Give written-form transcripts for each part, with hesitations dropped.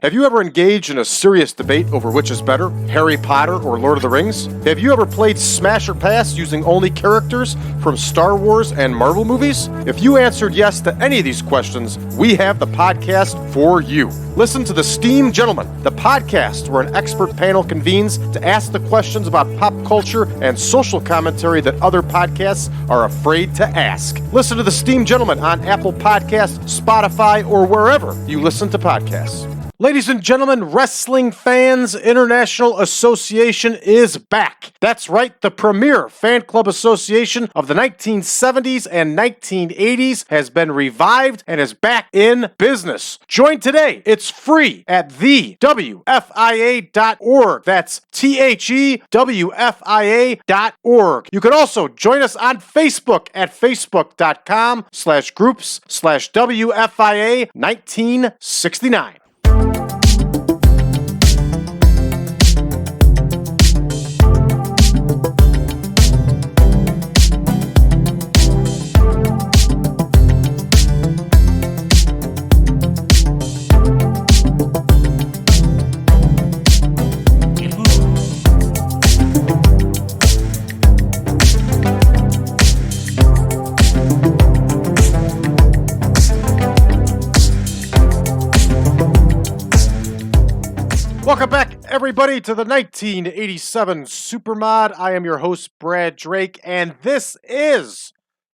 Have you ever engaged in a serious debate over which is better, Harry Potter or Lord of the Rings? Have you ever played Smash or Pass using only characters from Star Wars and Marvel movies? If you answered yes to any of these questions, we have the podcast for you. Listen to The Steam Gentleman, the podcast where an expert panel convenes to ask the questions about pop culture and social commentary that other podcasts are afraid to ask. Listen to The Steam Gentleman on Apple Podcasts, Spotify, or wherever you listen to podcasts. Ladies and gentlemen, Wrestling Fans International Association is back. That's right, the premier fan club association of the 1970s and 1980s has been revived and is back in business. Join today. It's free at TheWFIA.org. That's THEWFIA.org. You can also join us on Facebook at facebook.com/groups/WFIA 1969. Welcome back, everybody, to the 1987 Supermod. I am your host, Brad Drake, and this is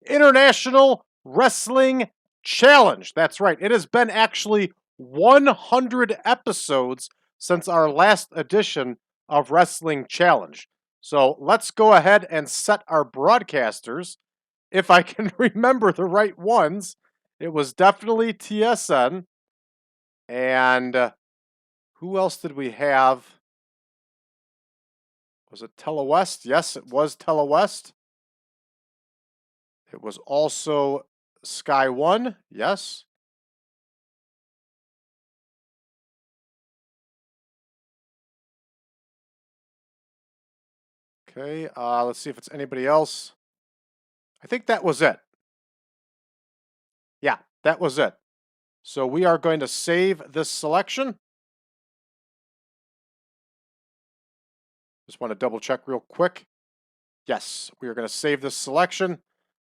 International Wrestling Challenge. That's right. It has been actually 100 episodes since our last edition of Wrestling Challenge. So let's go ahead and set our broadcasters. If I can remember the right ones, it was definitely TSN and... who else did we have? Was it Telewest? Yes, it was Telewest. It was also Sky One. Yes. Okay, let's see if it's anybody else. I think that was it. Yeah, that was it. So we are going to save this selection. Just want to double check real quick. Yes, we are going to save this selection.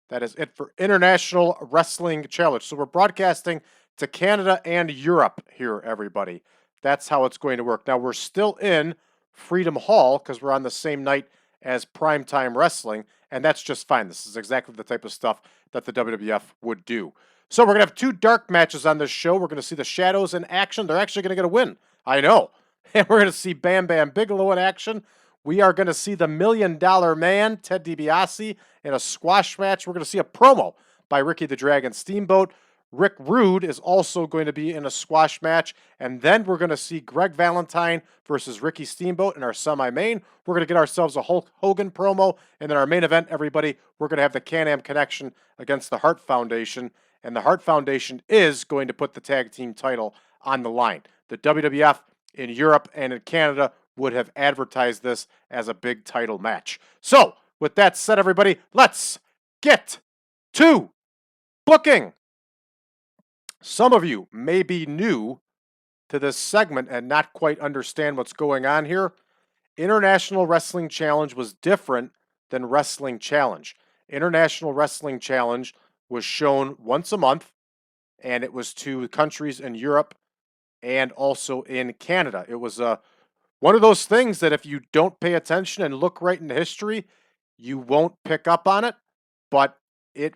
That is it for International Wrestling Challenge. So we're broadcasting to Canada and Europe here, everybody. That's how it's going to work. Now, we're still in Freedom Hall because we're on the same night as Primetime Wrestling, and that's just fine. This is exactly the type of stuff that the WWF would do. So we're going to have two dark matches on this show. We're going to see the Shadows in action. They're actually going to get a win. I know. And we're going to see Bam Bam Bigelow in action. We are going to see the $1 Million Man, Ted DiBiase, in a squash match. We're going to see a promo by Ricky the Dragon Steamboat. Rick Rude is also going to be in a squash match. And then we're going to see Greg Valentine versus Ricky Steamboat in our semi-main. We're going to get ourselves a Hulk Hogan promo. And then our main event, everybody, we're going to have the Can-Am Connection against the Hart Foundation. And the Hart Foundation is going to put the tag team title on the line. The WWF in Europe and in Canada would have advertised this as a big title match. So, with that said, everybody, let's get to booking. Some of you may be new to this segment and not quite understand what's going on here. International Wrestling Challenge was different than Wrestling Challenge. International Wrestling Challenge was shown once a month, and it was to countries in Europe and also in Canada. It was one of those things that if you don't pay attention and look right into history, you won't pick up on it, but it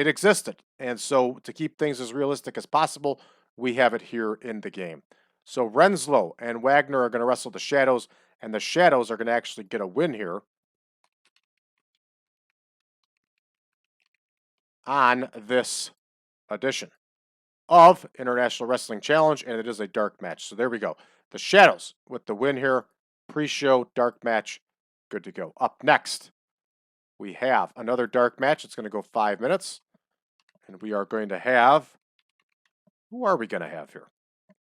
existed. And so to keep things as realistic as possible, we have it here in the game. So Renslow and Wagner are going to wrestle the Shadows, and the Shadows are going to actually get a win here on this edition of International Wrestling Challenge, and it is a dark match. So there we go. The Shadows with the win here. Pre-show dark match. Good to go. Up next, we have another dark match. It's going to go 5 minutes. And we are going to have... who are we going to have here?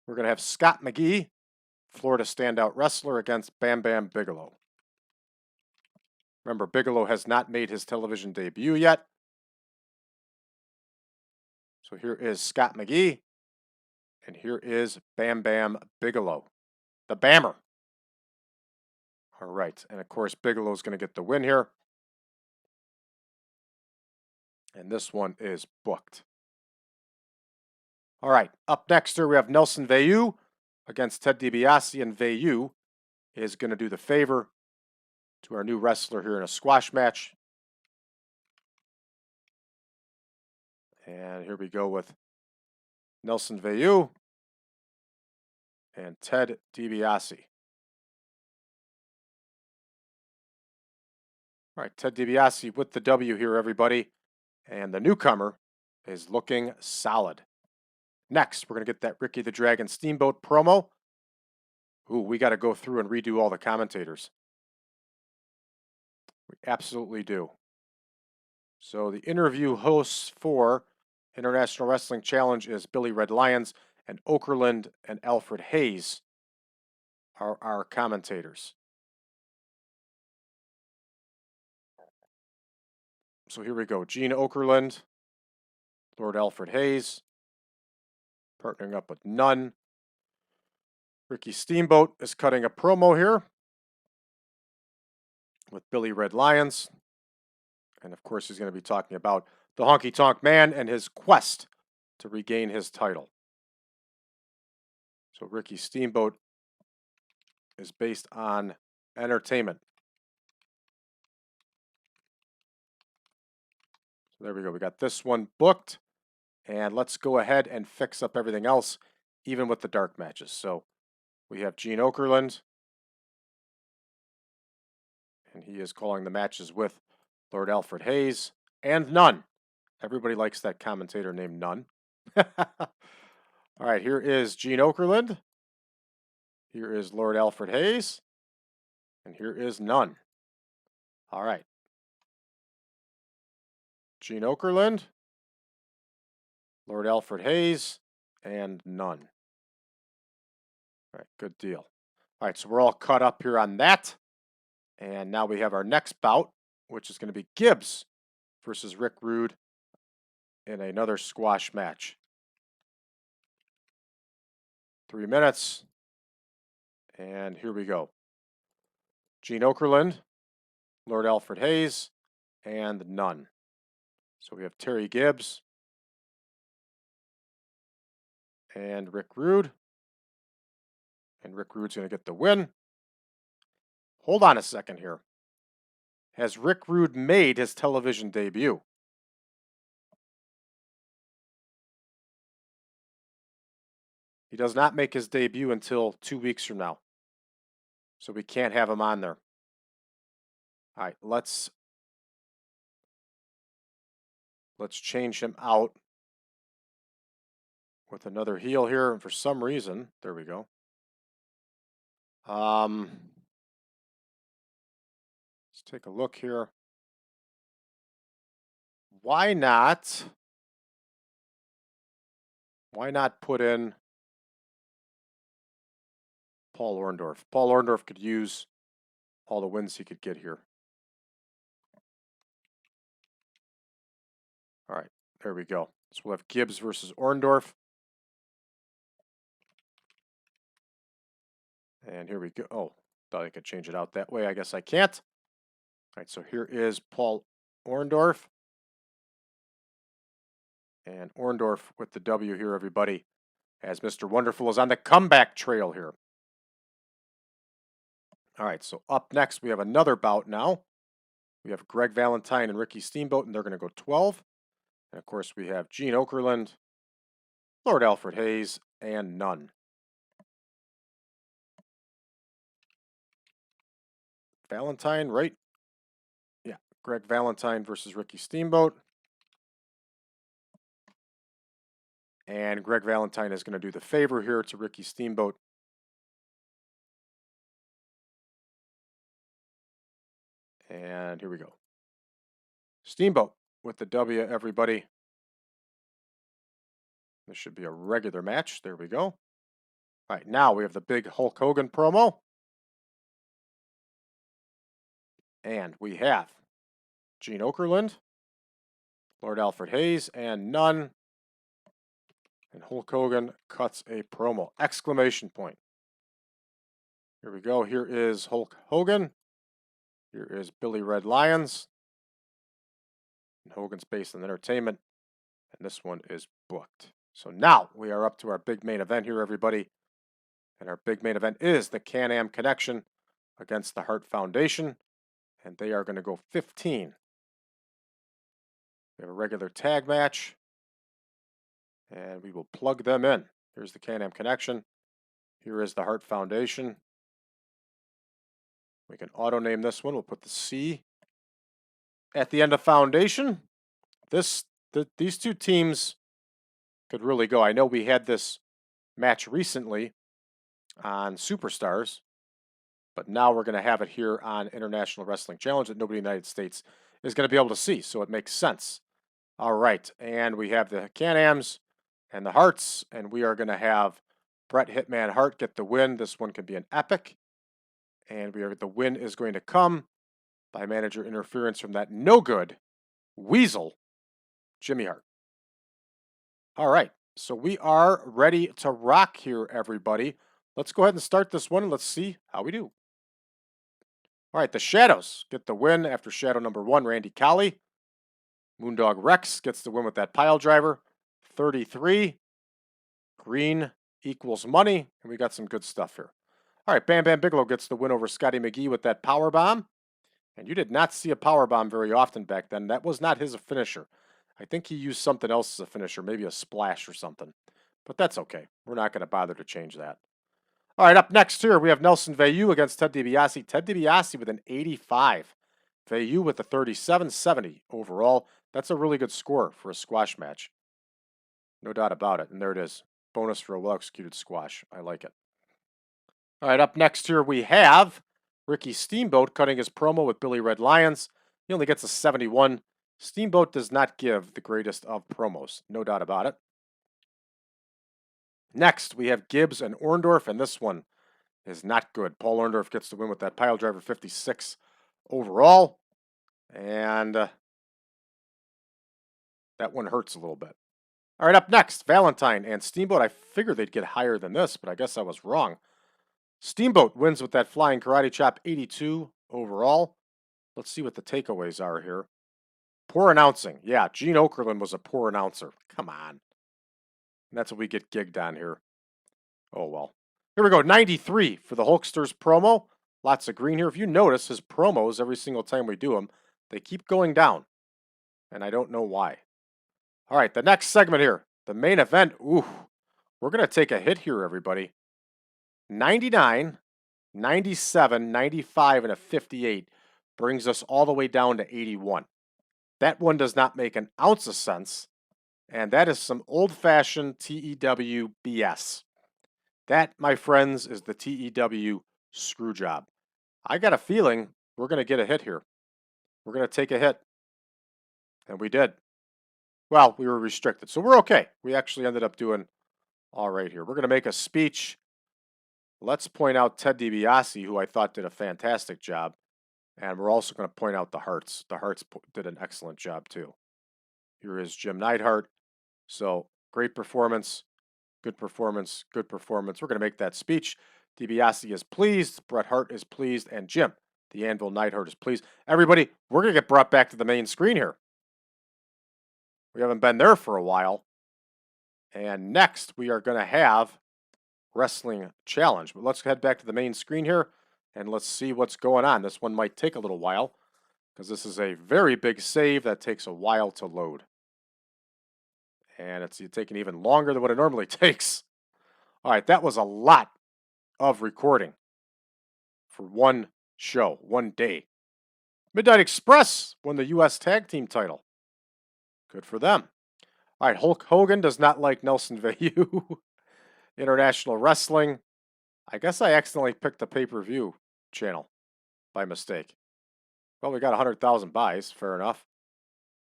We're going to have Scott McGee, Florida standout wrestler, against Bam Bam Bigelow. Remember, Bigelow has not made his television debut yet. So here is Scott McGee And here is Bam Bam Bigelow, the Bammer. All right. And of course, Bigelow's going to get the win here. And this one is booked. All right. Up next here, we have Nelson Veilleux against Ted DiBiase. And Veilleux is going to do the favor to our new wrestler here in a squash match. And here we go with Nelson Veilleux and Ted DiBiase. All right, Ted DiBiase with the W here, everybody. And the newcomer is looking solid. Next, we're going to get that Ricky the Dragon Steamboat promo. Ooh, we got to go through and redo all the commentators. We absolutely do. So the interview hosts for International Wrestling Challenge is Billy Red Lyons, and Okerlund and Alfred Hayes are our commentators. So here we go. Gene Okerlund, Lord Alfred Hayes, partnering up with Nunn. Ricky Steamboat is cutting a promo here with Billy Red Lyons. And of course, he's going to be talking about the Honky Tonk Man and his quest to regain his title. So Ricky Steamboat is based on entertainment. So there we go. We got this one booked. And let's go ahead and fix up everything else, even with the dark matches. So we have Gene Okerlund. And he is calling the matches with Lord Alfred Hayes and Nunn. Everybody likes that commentator named Nunn. All right, here is Gene Okerlund. Here is Lord Alfred Hayes. And here is Nunn. All right. Gene Okerlund, Lord Alfred Hayes, and Nunn. All right, good deal. All right, so we're all caught up here on that. And now we have our next bout, which is going to be Gibbs versus Rick Rude in another squash match. 3 minutes. And here we go. Gene Okerlund, Lord Alfred Hayes, and Nunn. So we have Terry Gibbs and Rick Rude. And Rick Rude's going to get the win. Hold on a second here. Has Rick Rude made his television debut? He does not make his debut until 2 weeks from now. So we can't have him on there. All right, let's change him out with another heel here. And for some reason, there we go. Let's take a look here. Why not put in Paul Orndorff? Paul Orndorff could use all the wins he could get here. All right, there we go. So we'll have Gibbs versus Orndorff. And here we go. Oh, thought I could change it out that way. I guess I can't. All right, so here is Paul Orndorff. And Orndorff with the W here, everybody, as Mr. Wonderful is on the comeback trail here. All right, so up next, we have another bout now. We have Greg Valentine and Ricky Steamboat, and they're going to go 12. And of course, we have Gene Okerlund, Lord Alfred Hayes, and Nunn. Valentine, right? Yeah, Greg Valentine versus Ricky Steamboat. And Greg Valentine is going to do the favor here to Ricky Steamboat. And here we go. Steamboat with the W, everybody. This should be a regular match. There we go. All right, now we have the big Hulk Hogan promo. And we have Gene Okerlund, Lord Alfred Hayes, and Nunn. And Hulk Hogan cuts a promo. Exclamation point. Here we go. Here is Hulk Hogan. Here is Billy Red Lions. And Hogan's based on entertainment. And this one is booked. So now we are up to our big main event here, everybody. And our big main event is the Can-Am Connection against the Hart Foundation. And they are going to go 15. We have a regular tag match. And we will plug them in. Here's the Can-Am Connection. Here is the Hart Foundation. We can auto-name this one. We'll put the C at the end of Foundation. These two teams could really go. I know we had this match recently on Superstars, but now we're going to have it here on International Wrestling Challenge that nobody in the United States is going to be able to see, so it makes sense. All right, and we have the Can-Ams and the Harts, and we are going to have Bret Hitman Hart get the win. This one could be an epic, and the win is going to come by manager interference from that no good weasel, Jimmy Hart. All right, so we are ready to rock here, everybody. Let's go ahead and start this one, and let's see how we do. All right, the Shadows get the win after Shadow number 1, Randy Colley. Moondog Rex gets the win with that pile driver. 33. Green equals money, and we got some good stuff here. All right, Bam Bam Bigelow gets the win over Scotty McGee with that power bomb. And you did not see a power bomb very often back then. That was not his finisher. I think he used something else as a finisher, maybe a splash or something. But that's okay. We're not going to bother to change that. All right, up next here, we have Nelson Veilleux against Ted DiBiase. Ted DiBiase with an 85. Veilleux with a 37-70 overall. That's a really good score for a squash match. No doubt about it. And there it is. Bonus for a well-executed squash. I like it. All right, up next here we have Ricky Steamboat cutting his promo with Billy Red Lions. He only gets a 71. Steamboat does not give the greatest of promos. No doubt about it. Next, we have Gibbs and Orndorff, and this one is not good. Paul Orndorff gets the win with that pile driver, 56 overall. And that one hurts a little bit. All right, up next, Valentine and Steamboat. I figured they'd get higher than this, but I guess I was wrong. Steamboat wins with that flying karate chop, 82 overall. Let's see what the takeaways are here. Poor announcing. Yeah, Gene Okerlund was a poor announcer. Come on. And that's what we get gigged on here. Oh, well. Here we go, 93 for the Hulksters promo. Lots of green here. If you notice, his promos, every single time we do them, they keep going down. And I don't know why. All right, the next segment here. The main event. Ooh, we're going to take a hit here, everybody. 99, 97, 95, and a 58 brings us all the way down to 81. That one does not make an ounce of sense, and that is some old-fashioned TEW BS. That, my friends, is the TEW screw job. I got a feeling we're going to get a hit here. We're going to take a hit, and we did. Well, we were restricted, so we're okay. We actually ended up doing all right here. We're going to make a speech. Let's point out Ted DiBiase, who I thought did a fantastic job. And we're also going to point out the Harts. The Harts did an excellent job, too. Here is Jim Neidhart. So, great performance, good performance, good performance. We're going to make that speech. DiBiase is pleased. Bret Hart is pleased. And Jim, the Anvil Neidhart, is pleased. Everybody, we're going to get brought back to the main screen here. We haven't been there for a while. And next, we are going to have Wrestling Challenge. But let's head back to the main screen here, and let's see what's going on. This one might take a little while, because this is a very big save that takes a while to load. And it's taking even longer than what it normally takes. All right, that was a lot of recording for one show, one day. Midnight Express won the U.S. Tag Team title. Good for them. All right, Hulk Hogan does not like Nelson Veilleux. International Wrestling. I guess I accidentally picked the pay-per-view channel by mistake. Well, we got 100,000 buys, fair enough.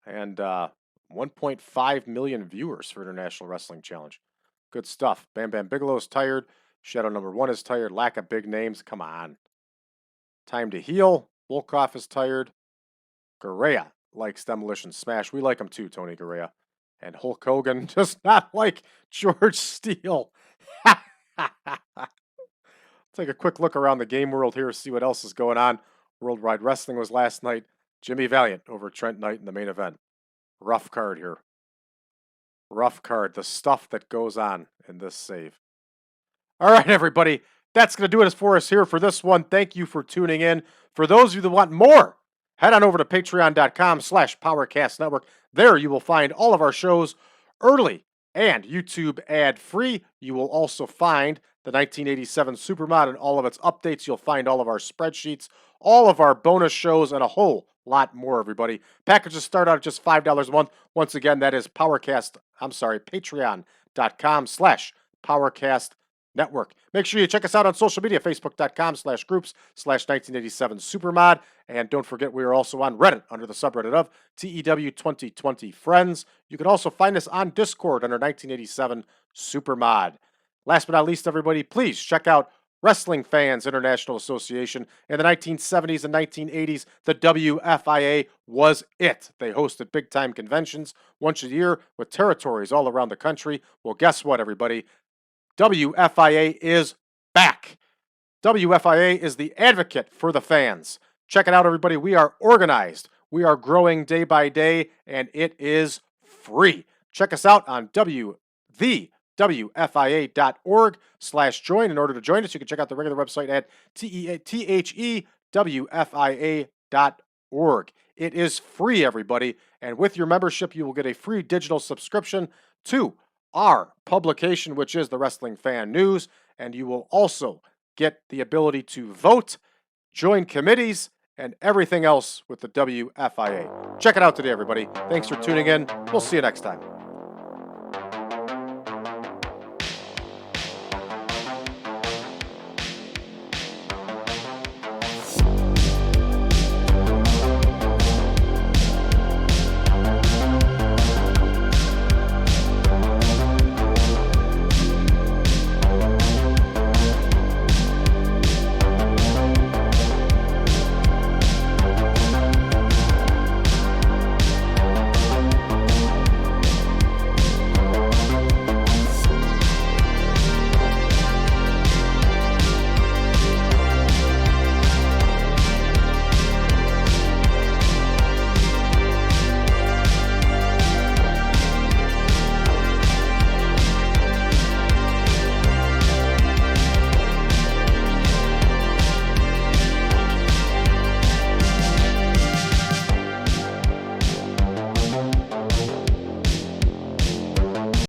And 1.5 million viewers for International Wrestling Challenge. Good stuff. Bam Bam Bigelow's tired. Shadow number 1 is tired. Lack of big names. Come on. Time to heal. Volkov is tired. Garea likes Demolition Smash. We like him too, Tony Garea. And Hulk Hogan does not like George Steele. Take a quick look around the game world here, see what else is going on. Worldwide Wrestling was last night. Jimmy Valiant over Trent Knight in the main event. Rough card here. Rough card. The stuff that goes on in this save. All right, everybody. That's going to do it for us here for this one. Thank you for tuning in. For those of you that want more, head on over to patreon.com/PowerCast Network. There you will find all of our shows early and YouTube ad-free. You will also find the 1987 Supermod and all of its updates. You'll find all of our spreadsheets, all of our bonus shows, and a whole lot more, everybody. Packages start out at just $5 a month. Once again, that is patreon.com/PowerCast Network. Make sure you check us out on social media, facebook.com/groups/1987 Supermod. And don't forget, we are also on Reddit under the subreddit of TEW 2020 Friends. You can also find us on Discord under 1987 Supermod. Last but not least, everybody, please check out Wrestling Fans International Association. In the 1970s and 1980s, the WFIA was it. They hosted big-time conventions once a year with territories all around the country. Well, guess what, everybody? WFIA is back. WFIA is the advocate for the fans. Check it out, everybody. We are organized. We are growing day by day, and it is free. Check us out on thewfia.org/join. In order to join us, you can check out the regular website at thewfia.org. It is free, everybody. And with your membership, you will get a free digital subscription to our publication, which is the Wrestling Fan News, and you will also get the ability to vote, join committees, and everything else with the WFIA. Check it out today, everybody. Thanks for tuning in. We'll see you next time.